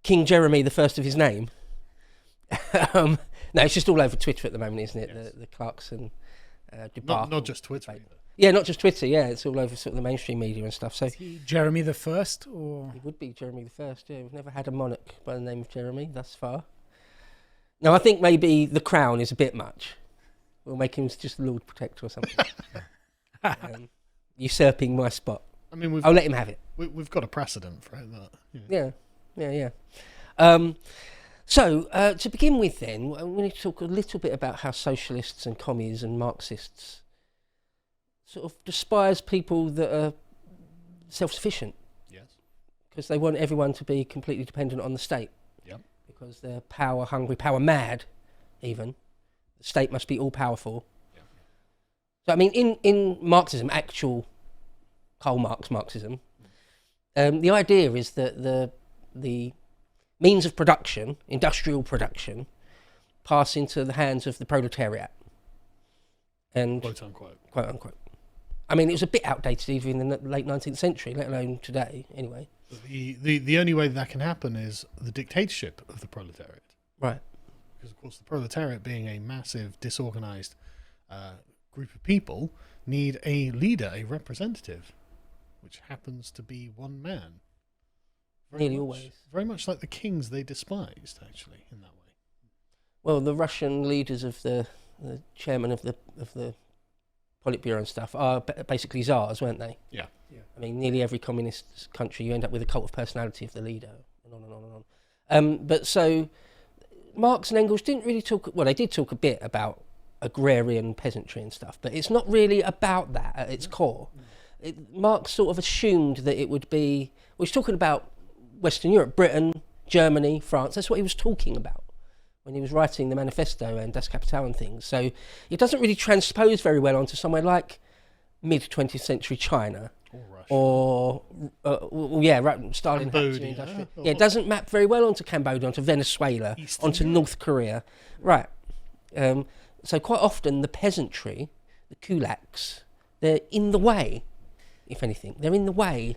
King Jeremy, the first of his name. No, it's just all over Twitter at the moment, isn't it? Yes. The Clarkson debacle. Not just Twitter either. Yeah, not just Twitter. Yeah, it's all over sort of the mainstream media and stuff. So Is he Jeremy the First, or it would be Jeremy the First. Yeah, we've never had a monarch by the name of Jeremy thus far. No, I think maybe the crown is a bit much. We'll make him just Lord Protector or something. Usurping my spot. I mean, I'll let him have it. we've got a precedent for that. Yeah. So, to begin with then, we need to talk a little bit about how socialists and commies and Marxists sort of despise people that are self-sufficient. Yes. Because they want everyone to be completely dependent on the state. Yep. Because they're power-hungry, power-mad, even. The state must be all-powerful. Yep. So, I mean, in Marxism, actual Karl Marx Marxism, the idea is that the means of production, industrial production, pass into the hands of the proletariat. And Quote unquote. quote unquote. I mean, it was a bit outdated even in the late 19th century, let alone today, anyway. The only way that can happen is the dictatorship of the proletariat. Right. Because, of course, the proletariat, being a massive, disorganized group of people, need a leader, a representative, which happens to be one man. Nearly always. Very much like the kings they despised, actually, in that way. Well, the Russian leaders of the chairman of the Politburo and stuff are basically czars, weren't they? Yeah. I mean, nearly every communist country, you end up with a cult of personality of the leader, and on and on and on. But so, Marx and Engels didn't really talk. Well, they did talk a bit about agrarian peasantry and stuff, but it's not really about that at its core. Marx sort of assumed that it would be. Well, he's talking about Western Europe, Britain, Germany, France. That's what he was talking about when he was writing the manifesto and Das Kapital and things. So it doesn't really transpose very well onto somewhere like mid-20th century China. Or Russia. Stalin had to Cambodia. industrial. Yeah, it doesn't map very well onto Cambodia, onto Venezuela, onto North Korea. Right. So quite often the peasantry, the kulaks, they're in the way, if anything. They're in the way.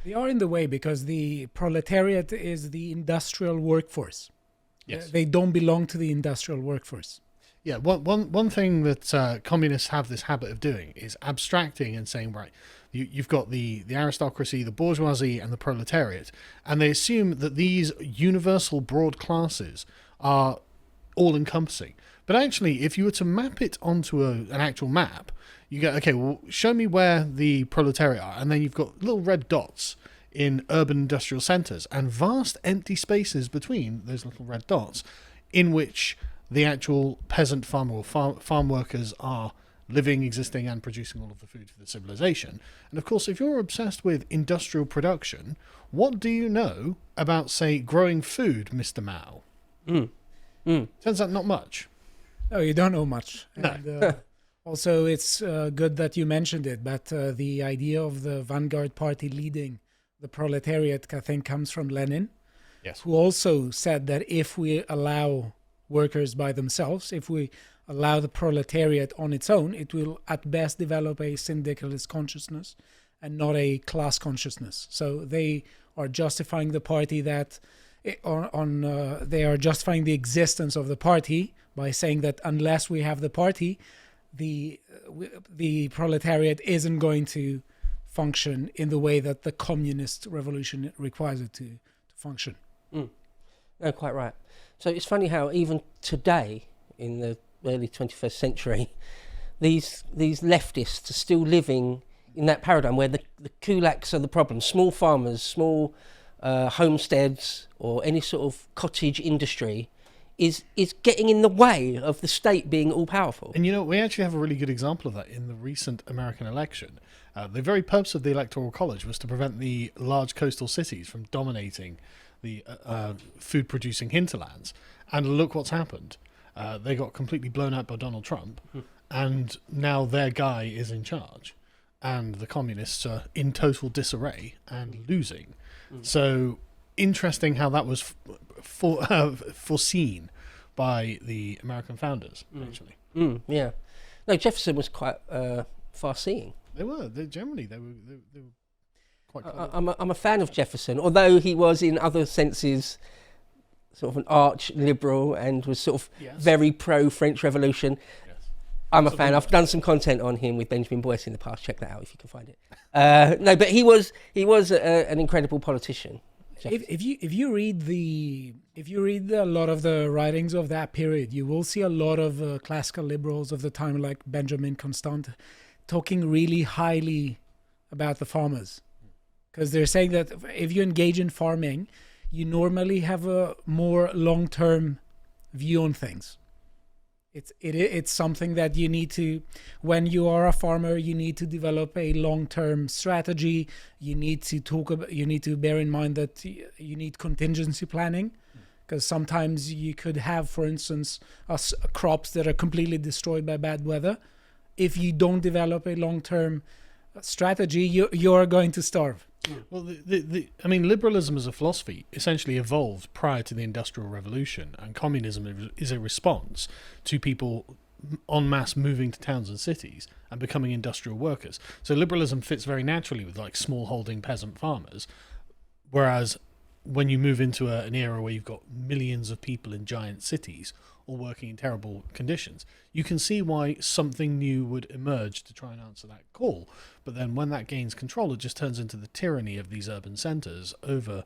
they are in the way because the proletariat is the industrial workforce. Yes. They don't belong to the industrial workforce. Yeah, one thing that communists have this habit of doing is abstracting and saying, right, you've got the aristocracy, the bourgeoisie, and the proletariat, and they assume that these universal broad classes are all-encompassing. But actually, if you were to map it onto an actual map, you go, okay, well, show me where the proletariat are, and then you've got little red dots in urban industrial centres and vast empty spaces between those little red dots in which the actual peasant farmer or farm workers are living, existing, and producing all of the food for the civilization. And of course, if you're obsessed with industrial production, what do you know about, say, growing food, Mr. Mao? Turns out not much. No, you don't know much. No. And, also, it's good that you mentioned it, but the idea of the vanguard party leading the proletariat, I think, comes from Lenin, Yes. who also said that if we allow workers by themselves, if we allow the proletariat on its own, it will at best develop a syndicalist consciousness and not a class consciousness. So they are justifying the party that they are justifying the existence of the party by saying that unless we have the party, the proletariat isn't going to function in the way that the communist revolution requires it to function. No, quite right. So it's funny how even today, in the early 21st century, these leftists are still living in that paradigm where the kulaks are the problem. Small farmers, small homesteads, or any sort of cottage industry is getting in the way of the state being all-powerful. And you know, we actually have a really good example of that in the recent American election. The very purpose of the Electoral College was to prevent the large coastal cities from dominating the food-producing hinterlands. And look what's happened. They got completely blown out by Donald Trump, and now their guy is in charge. And the communists are in total disarray and losing. So interesting how that was foreseen by the American founders, actually. Yeah. No, Jefferson was quite far-seeing. They were. They were quite clever. I'm a fan of Jefferson, although he was in other senses sort of an arch liberal and was sort of Yes. very pro French Revolution. Yes. I'm a fan. I've done some content on him with Benjamin Boyce in the past. Check that out if you can find it. No, but he was an incredible politician. If you read a lot of the writings of that period, you will see a lot of classical liberals of the time, like Benjamin Constant, talking really highly about the farmers, because they're saying that if you engage in farming, you normally have a more long-term view on things. It's something that you need to, when you are a farmer, you need to develop a long-term strategy. You need to bear in mind that you need contingency planning, because sometimes you could have, for instance, crops that are completely destroyed by bad weather. If you don't develop a long-term strategy, you're going to starve. Well, I mean, liberalism as a philosophy essentially evolved prior to the Industrial Revolution, and communism is a response to people en masse moving to towns and cities and becoming industrial workers. So liberalism fits very naturally with like small-holding peasant farmers, whereas when you move into an era where you've got millions of people in giant cities all working in terrible conditions, you can see why something new would emerge to try and answer that call. But then when that gains control, it just turns into the tyranny of these urban centres over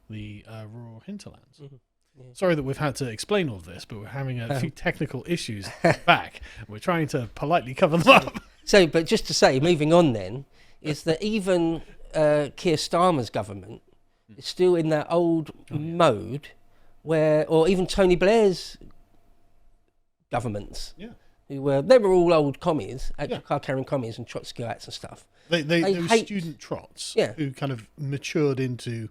the rural hinterlands. Mm-hmm. Yeah. Sorry that we've had to explain all of this, but we're having a few technical issues back. We're trying to politely cover them up. So, but just to say, moving on then, is that even Keir Starmer's government is still in that old mode where, or even Tony Blair's governments, they were all old commies, card-carrying commies and Trotskyites and stuff. They were student trots who kind of matured into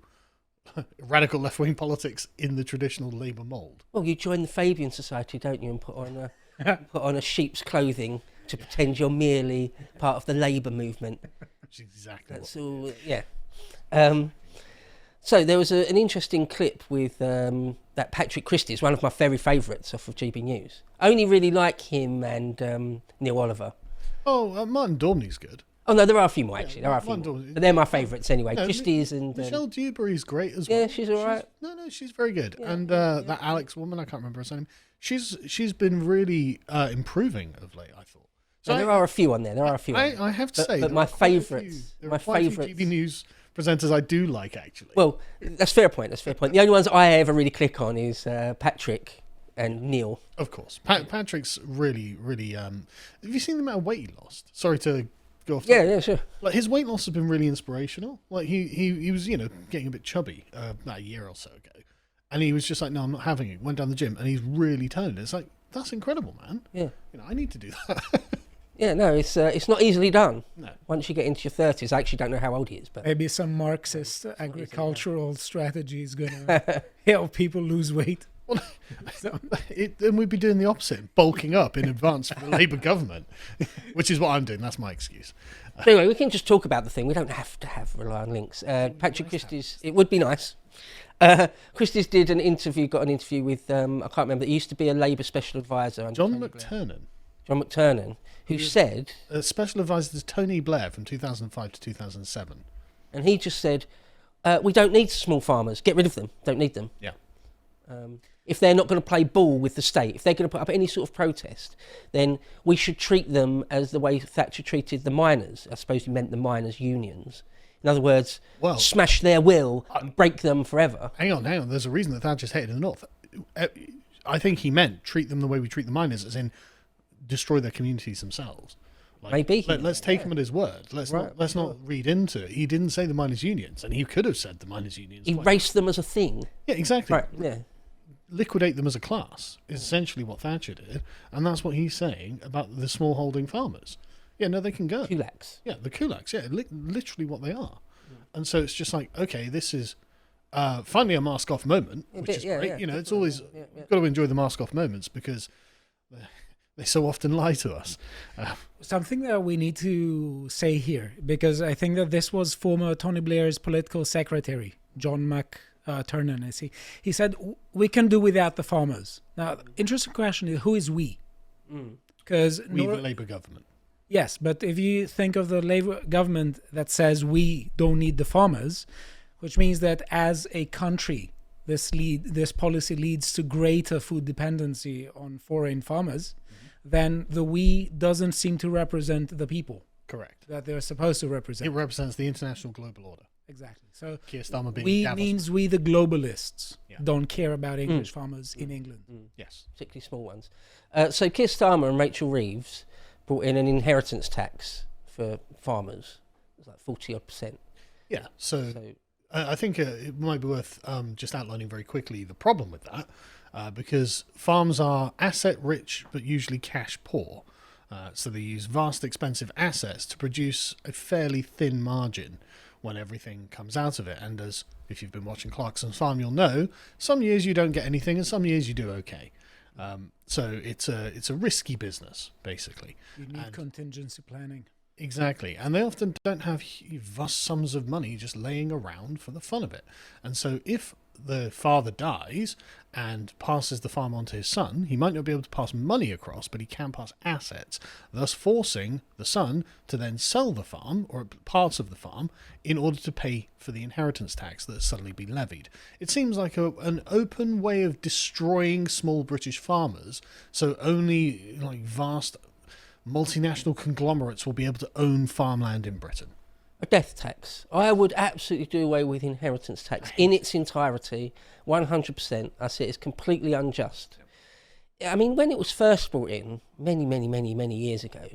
radical left-wing politics in the traditional Labour mould. Well, you join the Fabian Society, don't you, and put on a sheep's clothing to pretend you're merely part of the Labour movement. Which is exactly That's all, yeah. So there was an interesting clip with that Patrick Christys, one of my very favourites off of GB News. I only really like him and Neil Oliver. Oh, Martin Daubney's good. Oh no, there are a few more actually. There are a few more. But they're my favourites anyway. Christys and Michelle Dewberry's great as well. Yeah, she's all right. She's very good. Yeah, and that Alex woman, I can't remember her name. She's been really improving of late, I thought. So there are a few on there. I have to say, but my favourites, GB News presenters I do like, actually. Well, that's fair point. The only ones I ever really click on is Patrick and Neil. Of course, Patrick's really. Have you seen the amount of weight he lost? Sorry to go off. Yeah, sure. Like his weight loss has been really inspirational. Like he was getting a bit chubby about a year or so ago, and he was just like, no, I'm not having it. Went down the gym and he's really toned. It's like, that's incredible, man. Yeah. I need to do that. Yeah, no, it's not easily done. No. Once you get into your 30s, I actually don't know how old he is, but maybe some Marxist agricultural strategy is going to help people lose weight. Well, then we'd be doing the opposite, bulking up in advance for the Labour government, which is what I'm doing. That's my excuse. Anyway, we can just talk about the thing. We don't have to rely on links. Patrick Christys, it would be nice. Christys got an interview with, I can't remember, it used to be a Labour special advisor. John McTernan, who said... special advisor to Tony Blair from 2005 to 2007. And he just said, we don't need small farmers. Get rid of them. Don't need them. Yeah. If they're not going to play ball with the state, if they're going to put up any sort of protest, then we should treat them as the way Thatcher treated the miners. I suppose he meant the miners' unions. In other words, smash their will and break them forever. Hang on. There's a reason that Thatcher's hated in the North. I think he meant treat them the way we treat the miners, as in destroy their communities themselves. Like, maybe. Let's take him at his word. Let's not read into it. He didn't say the miners' unions, and he could have said the miners' unions. Erase them as a thing. Yeah, exactly. Right, yeah. Liquidate them as a class is essentially what Thatcher did, and that's what he's saying about the small-holding farmers. Yeah, no, they can go. Kulaks. Yeah, the kulaks. Yeah, literally what they are. And so it's just like, okay, this is finally a mask-off moment, which is great. Yeah, it's always got to enjoy the mask-off moments because they so often lie to us. Something that we need to say here, because I think that this was former Tony Blair's political secretary, John McTernan. He said, we can do without the farmers. Now, interesting question is, who is we? Because the Labour government. Yes, but if you think of the Labour government that says we don't need the farmers, which means that as a country, this policy leads to greater food dependency on foreign farmers, then the we doesn't seem to represent the people Correct. that they're supposed to represent. It represents the international global order. Exactly. So Keir Starmer being we Davos. means we, the globalists, Yeah. don't care about English farmers in England. Yes. Particularly small ones. So Keir Starmer and Rachel Reeves brought in an inheritance tax for farmers. It was like 40-odd%. Yeah. So So I think it might be worth just outlining very quickly the problem with that, because farms are asset rich but usually cash poor. So they use vast, expensive assets to produce a fairly thin margin when everything comes out of it. And as if you've been watching Clarkson's farm, you'll know some years you don't get anything and some years you do okay. So it's a risky business, basically. You need contingency planning. Exactly. And they often don't have vast sums of money just laying around for the fun of it. And so if the father dies and passes the farm on to his son, he might not be able to pass money across, but he can pass assets, thus forcing the son to then sell the farm or parts of the farm in order to pay for the inheritance tax that has suddenly been levied. It seems like an open way of destroying small British farmers, so only like vast multinational conglomerates will be able to own farmland in Britain. a death tax. I would absolutely do away with inheritance tax in its entirety, 100%. I see it as completely unjust. I mean, when it was first brought in, many years ago,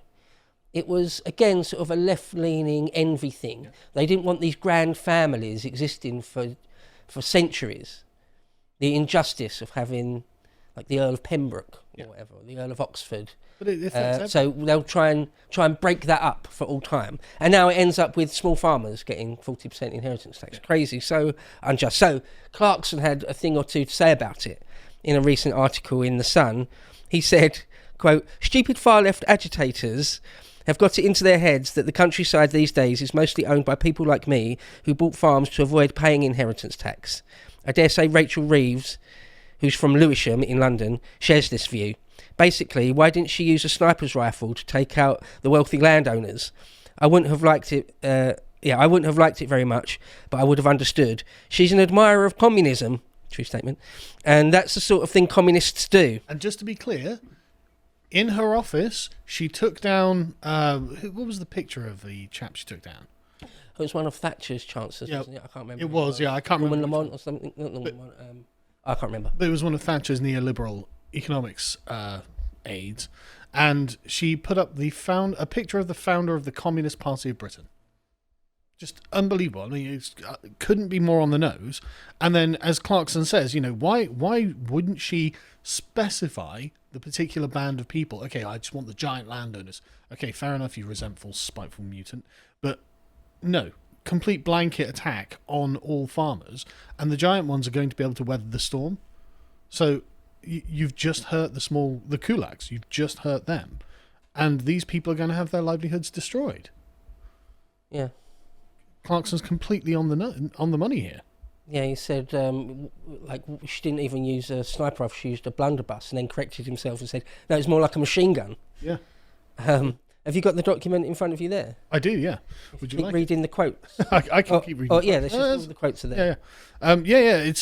it was, again, sort of a left-leaning envy thing. Yeah. They didn't want these grand families existing for centuries. The injustice of having, like, the Earl of Pembroke or whatever, the Earl of Oxford. But so they'll try and break that up for all time. And now it ends up with small farmers getting 40% inheritance tax. Yeah. Crazy, so unjust. So Clarkson had a thing or two to say about it in a recent article in The Sun. He said, quote, "Stupid far-left agitators have got it into their heads that the countryside these days is mostly owned by people like me who bought farms to avoid paying inheritance tax. I dare say Rachel Reeves, who's from Lewisham in London, shares this view. Basically, why didn't she use a sniper's rifle to take out the wealthy landowners? I wouldn't have liked it. I wouldn't have liked it very much, but I would have understood. She's an admirer of communism." True statement. "And that's the sort of thing communists do." And just to be clear, in her office, she took down... what was the picture of the chap she took down? It was one of Thatcher's chancellors, wasn't it? I can't remember. It was, I can't remember. Lamont or something. Not Lamont, I can't remember. But it was one of Thatcher's neoliberal economics aides. And she put up a picture of the founder of the Communist Party of Britain. Just unbelievable. I mean, it couldn't be more on the nose. And then, as Clarkson says, why wouldn't she specify the particular band of people? Okay, I just want the giant landowners. Okay, fair enough, you resentful, spiteful mutant. But no, complete blanket attack on all farmers. And the giant ones are going to be able to weather the storm. So you've just hurt the kulaks. You've just hurt them. And these people are going to have their livelihoods destroyed. Yeah. Clarkson's completely on the money here. Yeah, he said, she didn't even use a sniper rifle, she used a blunderbuss, and then corrected himself and said, no, it's more like a machine gun. Yeah. Have you got the document in front of you there? I do, yeah. Would you keep like reading the quotes? I can keep reading. There's just all the quotes are there. Yeah.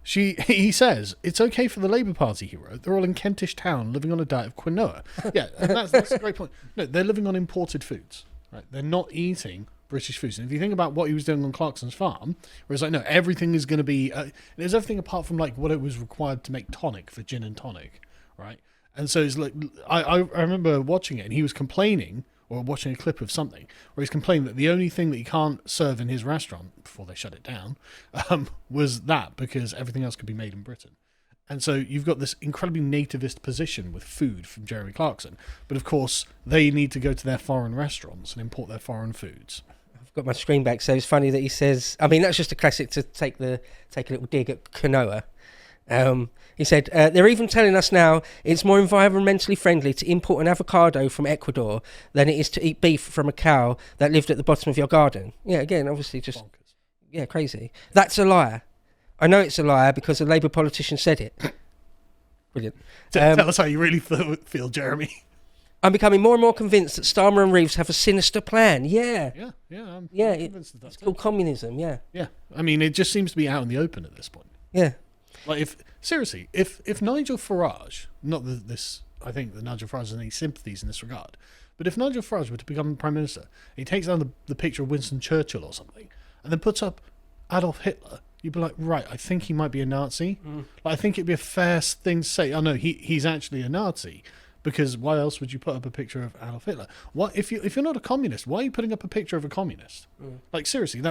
He says, it's okay for the Labour Party, he wrote. They're all in Kentish Town living on a diet of quinoa. Yeah, and that's a great point. No, they're living on imported foods. Right? They're not eating British foods. And if you think about what he was doing on Clarkson's farm, where it's like, no, everything is going to be... there's everything apart from like what it was required to make tonic for gin and tonic, right? And so it's like... I remember watching it and he was complaining, or watching a clip of something, where he's complaining that the only thing that he can't serve in his restaurant, before they shut it down, was that, because everything else could be made in Britain. And so you've got this incredibly nativist position with food from Jeremy Clarkson. But of course, they need to go to their foreign restaurants and import their foreign foods. I've got my screen back, so it's funny that he says... I mean, that's just a classic to take a little dig at quinoa. He said, they're even telling us now it's more environmentally friendly to import an avocado from Ecuador than it is to eat beef from a cow that lived at the bottom of your garden. Yeah, again, obviously just... Bonkers. Yeah, crazy. That's a liar. I know it's a liar because a Labour politician said it. Brilliant. Tell us how you really feel, Jeremy. I'm becoming more and more convinced that Starmer and Reeves have a sinister plan. Yeah. I'm convinced of that. It's called communism, yeah. Yeah. I mean, it just seems to be out in the open at this point. Yeah. Like, if Nigel Farage, not that this, I think that Nigel Farage has any sympathies in this regard, but if Nigel Farage were to become Prime Minister, he takes down the picture of Winston Churchill or something, and then puts up Adolf Hitler, you'd be like, right, I think he might be a Nazi. Like, I think it'd be a fair thing to say, oh no, he's actually a Nazi. Because why else would you put up a picture of Adolf Hitler? What if you're not a communist? Why are you putting up a picture of a communist? Like, seriously,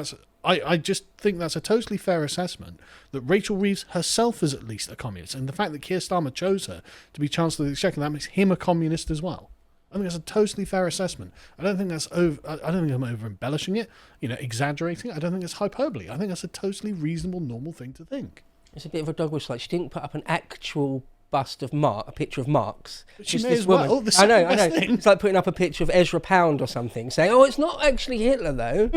I just think that's a totally fair assessment that Rachel Reeves herself is at least a communist, and the fact that Keir Starmer chose her to be Chancellor of the Exchequer, that makes him a communist as well. I think that's a totally fair assessment. I don't think that's over. I don't think I'm over embellishing it, exaggerating it. I don't think it's hyperbole. I think that's a totally reasonable, normal thing to think. It's a bit of a dog whistle. Like, she didn't put up an actual bust of a picture of Marx. But she may as well. I know. It's like putting up a picture of Ezra Pound or something, saying, "Oh, it's not actually Hitler, though.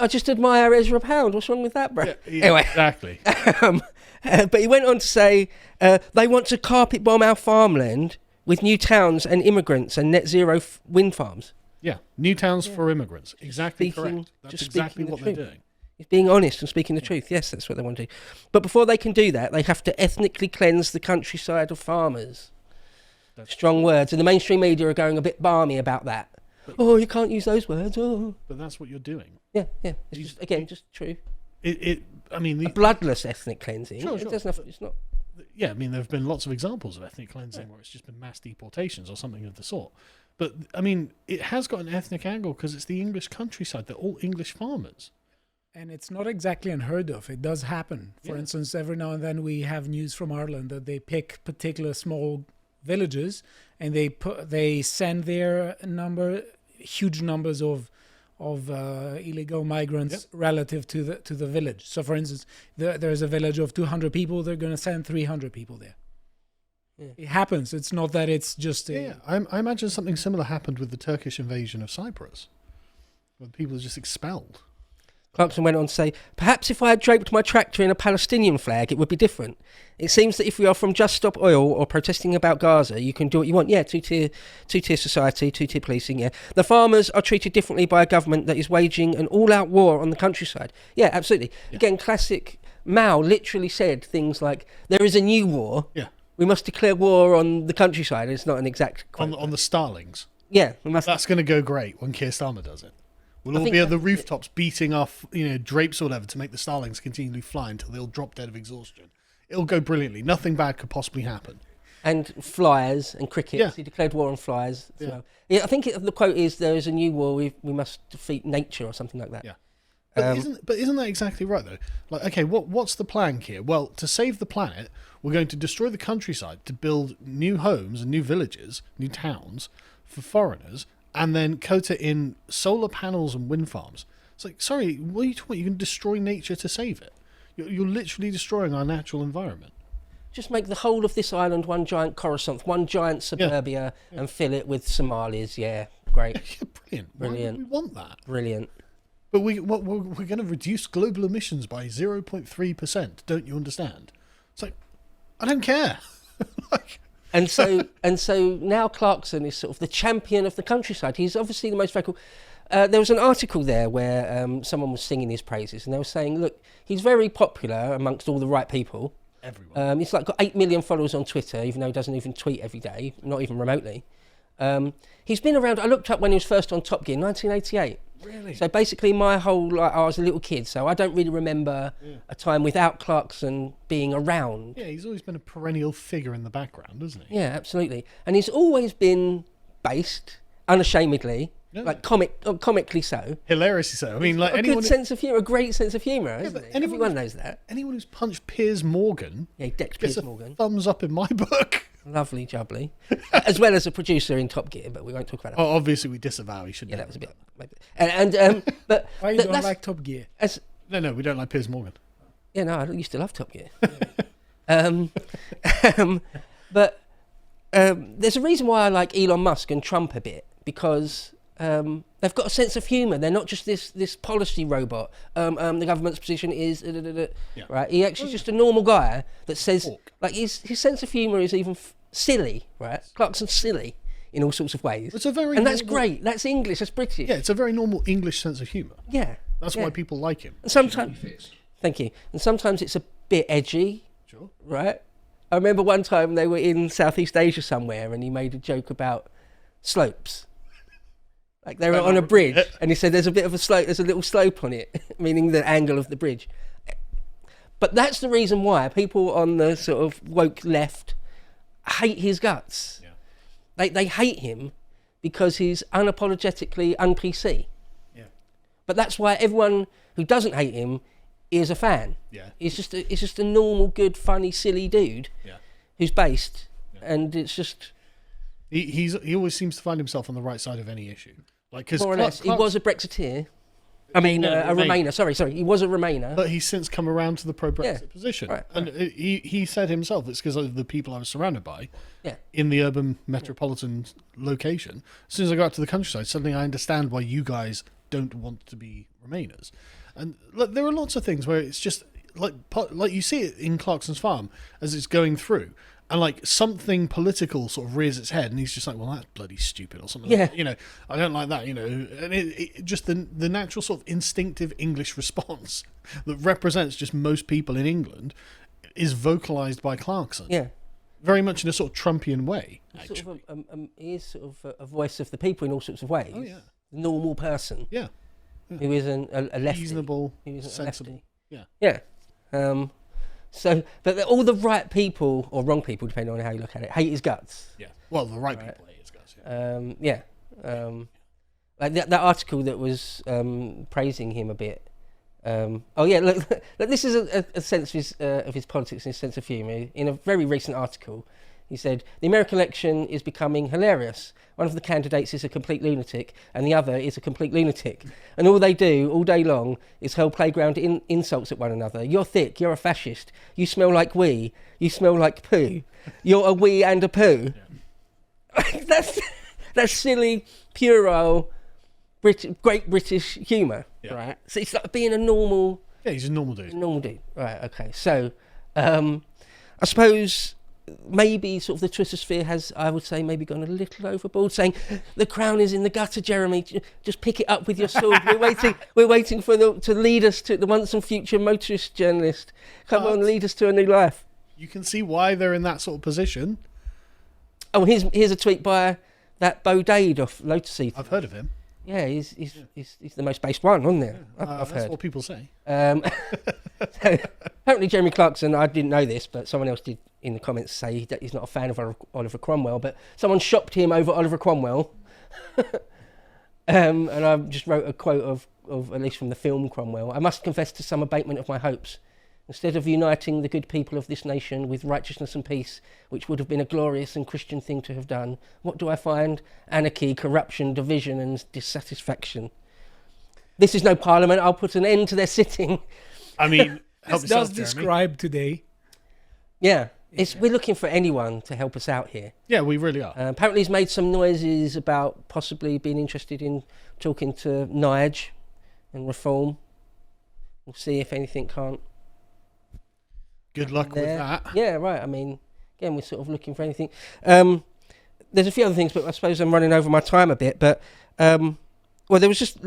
I just admire Ezra Pound. What's wrong with that, bro?" Yeah, anyway, exactly. But he went on to say they want to carpet bomb our farmland with new towns and immigrants and net zero wind farms. Yeah, new towns for immigrants. Exactly correct. That's exactly what they're doing. He's being honest and speaking the truth. Yes, that's what they want to do. But before they can do that, they have to ethnically cleanse the countryside of farmers. Strong words. And the mainstream media are going a bit balmy about that. You can't use those words. Oh. But that's what you're doing. Yeah. It's just true. I mean, a bloodless ethnic cleansing. Sure. It's not. Yeah, I mean, there have been lots of examples of ethnic cleansing where it's just been mass deportations or something of the sort. But, I mean, it has got an ethnic angle because it's the English countryside. They're all English farmers. And it's not exactly unheard of. It does happen. For instance, every now and then we have news from Ireland that they pick particular small villages and they send their huge numbers of illegal migrants relative to the village. So, for instance, there's a village of 200 people. They're going to send 300 people there. Yeah. It happens. It's not that it's just I imagine something similar happened with the Turkish invasion of Cyprus, where people are just expelled. Clarkson went on to say, perhaps if I had draped my tractor in a Palestinian flag, it would be different. It seems that if we are from Just Stop Oil or protesting about Gaza, you can do what you want. Yeah, two-tier society, two-tier policing, yeah. The farmers are treated differently by a government that is waging an all-out war on the countryside. Yeah, absolutely. Yeah. Again, classic Mao literally said things like, there is a new war. Yeah. We must declare war on the countryside. It's not an exact quote. On the starlings. Yeah. That's going to go great when Keir Starmer does it. We'll all be at the rooftops beating off, drapes or whatever to make the starlings continually fly until they'll drop dead of exhaustion. It'll go brilliantly. Nothing bad could possibly happen. And flyers and crickets. Yeah. He declared war on flyers as well. Yeah, I think the quote is, there is a new war, we must defeat nature or something like that. Yeah. But isn't that exactly right, though? Like, okay, what's the plan here? Well, to save the planet, we're going to destroy the countryside to build new homes and new villages, new towns for foreigners, and then coat it in solar panels and wind farms. It's like, sorry, what are you talking about? You're going to destroy nature to save it. You're literally destroying our natural environment. Just make the whole of this island one giant Coruscant, one giant suburbia, and fill it with Somalis. Yeah, great. Brilliant. Why would we want that? Brilliant. But we're going to reduce global emissions by 0.3%. Don't you understand? It's like, I don't care. And so now Clarkson is sort of the champion of the countryside. He's obviously the most vocal. There was an article there where someone was singing his praises, and they were saying, look, he's very popular amongst all the right people. Everyone. He's got 8 million followers on Twitter, even though he doesn't even tweet every day, not even remotely. He's been around. I looked up when he was first on Top Gear, 1988. Really? So basically my whole, I was a little kid, so I don't really remember a time without Clarkson being around. Yeah, he's always been a perennial figure in the background, hasn't he? Yeah, absolutely. And he's always been unashamedly, comically so. Hilariously so. I mean, like a great sense of humour, isn't it? Everyone knows that. Anyone who's punched Piers Morgan, he decked Piers Morgan. Thumbs up in my book. Lovely jubbly, as well as a producer in Top Gear, but we won't talk about that. Oh, obviously we disavow. He should. Yeah, that was a bit. Maybe. But why you don't like Top Gear? No, we don't like Piers Morgan. Yeah, no, I used to love Top Gear. But there's a reason why I like Elon Musk and Trump a bit, because they've got a sense of humour. They're not just this policy robot. The government's position is right. He actually just a normal guy that says his sense of humour is even silly, right? Clarkson's silly in all sorts of ways. That's great. That's English. That's British. Yeah, it's a very normal English sense of humour. Yeah, that's why people like him. And sometimes, thank you. And sometimes it's a bit edgy. Sure. right? I remember one time they were in Southeast Asia somewhere, and he made a joke about slopes. Like they were on a bridge, and he said, "There's a bit of a slope. There's a little slope on it," meaning the angle of the bridge. But that's the reason why people on the sort of woke left hate his guts. Yeah. They hate him because he's unapologetically un-PC. Yeah. But that's why everyone who doesn't hate him is a fan. Yeah. He's just a normal, good, funny, silly dude. Yeah. Who's based, and it's just he always seems to find himself on the right side of any issue. Like because more or less, he was a Brexiteer. I mean, a Remainer. Sorry, he was a Remainer. But he's since come around to the pro-Brexit position, right. and he said himself it's because of the people I was surrounded by. Yeah. In the urban metropolitan location. As soon as I got out to the countryside, suddenly I understand why you guys don't want to be Remainers. And look, there are lots of things where it's just like you see it in Clarkson's farm as it's going through, and like something political sort of rears its head, and he's just like, "Well, that's bloody stupid," or something. Yeah. Like that. You know, I don't like that. You know, and it just the natural sort of instinctive English response that represents just most people in England is vocalized by Clarkson. Yeah. Very much in a sort of Trumpian way. Sort of he is sort of a voice of the people in all sorts of ways. Oh yeah. Normal person. Yeah. Who isn't a lefty. Reasonable, who isn't sensible. a lefty. Yeah. Yeah. So, but all the right people, or wrong people, depending on how you look at it, hate his guts. Yeah. Well, the right people hate his guts. Yeah. Like that article that was praising him a bit. Look, this is a sense of his politics and his sense of humour. In a very recent article, he said, "The American election is becoming hilarious. One of the candidates is a complete lunatic, and the other is a complete lunatic. And all they do all day long is hurl playground insults at one another. You're thick, you're a fascist, you smell like wee, you smell like poo, you're a wee and a poo." Yeah. That's silly, puerile, great British humour, right? So it's like being a normal... Yeah, he's a normal dude. Normal dude, right, okay. So, I suppose... maybe sort of the Twitter sphere has, I would say, maybe gone a little overboard, saying the crown is in the gutter, Jeremy. Just pick it up with your sword. We're waiting for to lead us to the once and future motorist journalist. Come on, lead us to a new life. You can see why they're in that sort of position. Oh, here's a tweet by that Bodade off Lotus. I've heard of him. Yeah, he's the most based one on there. I've heard. That's what people say. So, apparently, Jeremy Clarkson. I didn't know this, but someone else did in the comments say that he's not a fan of Oliver Cromwell. But someone shopped him over Oliver Cromwell, and I just wrote a quote of at least from the film Cromwell. "I must confess to some abatement of my hopes. Instead of uniting the good people of this nation with righteousness and peace, which would have been a glorious and Christian thing to have done, what do I find? Anarchy, corruption, division and dissatisfaction. This is no parliament. I'll put an end to their sitting." I mean, help This yourself, does Jeremy. describe today. Yeah. We're looking for anyone to help us out here. Yeah, we really are. Apparently he's made some noises about possibly being interested in talking to Nige and reform. We'll see if anything can't. Good luck with There. that. Yeah, right. I mean, again, we're sort of looking for anything. There's a few other things, but I suppose I'm running over my time a bit. But, well, there was just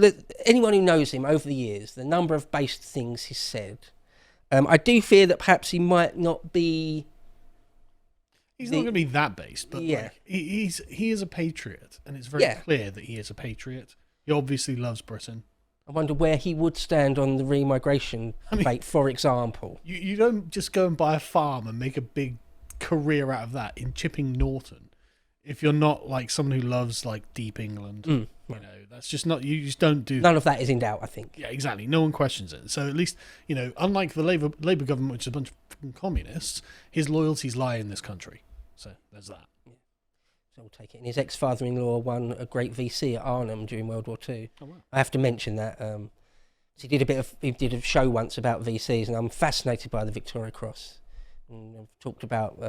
anyone who knows him over the years, the number of based things he's said. I do fear that perhaps he might not be... He's not going to be that based, but Yeah. like, he is a patriot, and it's very Yeah. clear that he is a patriot. He obviously loves Britain. I wonder where he would stand on the remigration debate, for example. You don't just go and buy a farm and make a big career out of that in Chipping Norton if you're not like someone who loves like deep England. You know, that's just not, you just don't do that. None of that is in doubt, I think. Yeah, exactly. No one questions it. So at least, you know, unlike the Labour government, which is a bunch of fucking communists, his loyalties lie in this country. So there's that. So we'll take it. And his ex-father-in-law won a great VC at Arnhem during World War II. Oh, wow. I have to mention that. He did a show once about VCs, and I'm fascinated by the Victoria Cross. And I've talked about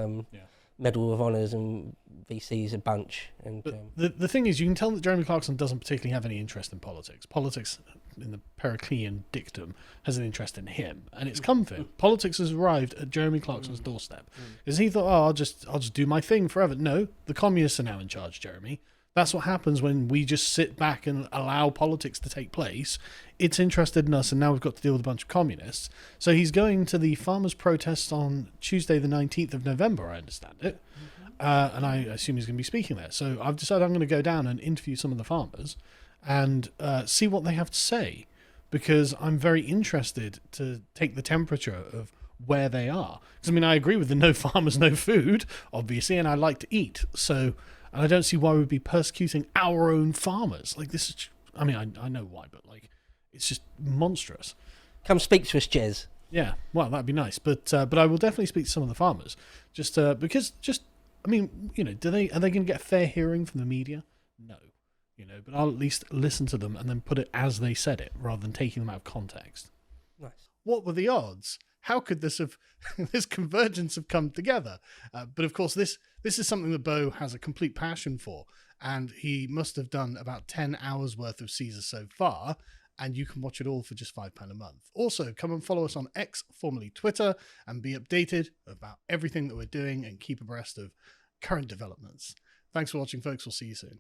Medal of Honours and VCs a bunch. And The thing is, you can tell that Jeremy Clarkson doesn't particularly have any interest in politics. Politics, in the Periclean dictum, has an interest in him, and it's come for him. Politics has arrived at Jeremy Clarkson's doorstep. Because he thought, I'll just do my thing forever. No, the communists are now in charge, Jeremy. That's what happens when we just sit back and allow politics to take place. It's interested in us, and now we've got to deal with a bunch of communists. So he's going to the farmers' protest on Tuesday, the 19th of November, I understand it. And I assume he's going to be speaking there. So I've decided I'm going to go down and interview some of the farmers and see what they have to say, because I'm very interested to take the temperature of where they are. Because, I mean, I agree with the no farmers, no food, obviously, and I like to eat. So... and I don't see why we'd be persecuting our own farmers. Like, this is... I mean, I know why, but, like, it's just monstrous. Come speak to us, Jez. Yeah, well, that'd be nice. But I will definitely speak to some of the farmers. Just because, I mean, you know, are they going to get a fair hearing from the media? No. You know, but I'll at least listen to them and then put it as they said it, rather than taking them out of context. Nice. What were the odds? How could this have this convergence have come together? But of course, this is something that Bo has a complete passion for, and he must have done about 10 hours worth of Caesar so far, and you can watch it all for just £5 a month. Also, come and follow us on X, formerly Twitter, and be updated about everything that we're doing and keep abreast of current developments. Thanks for watching, folks. We'll see you soon.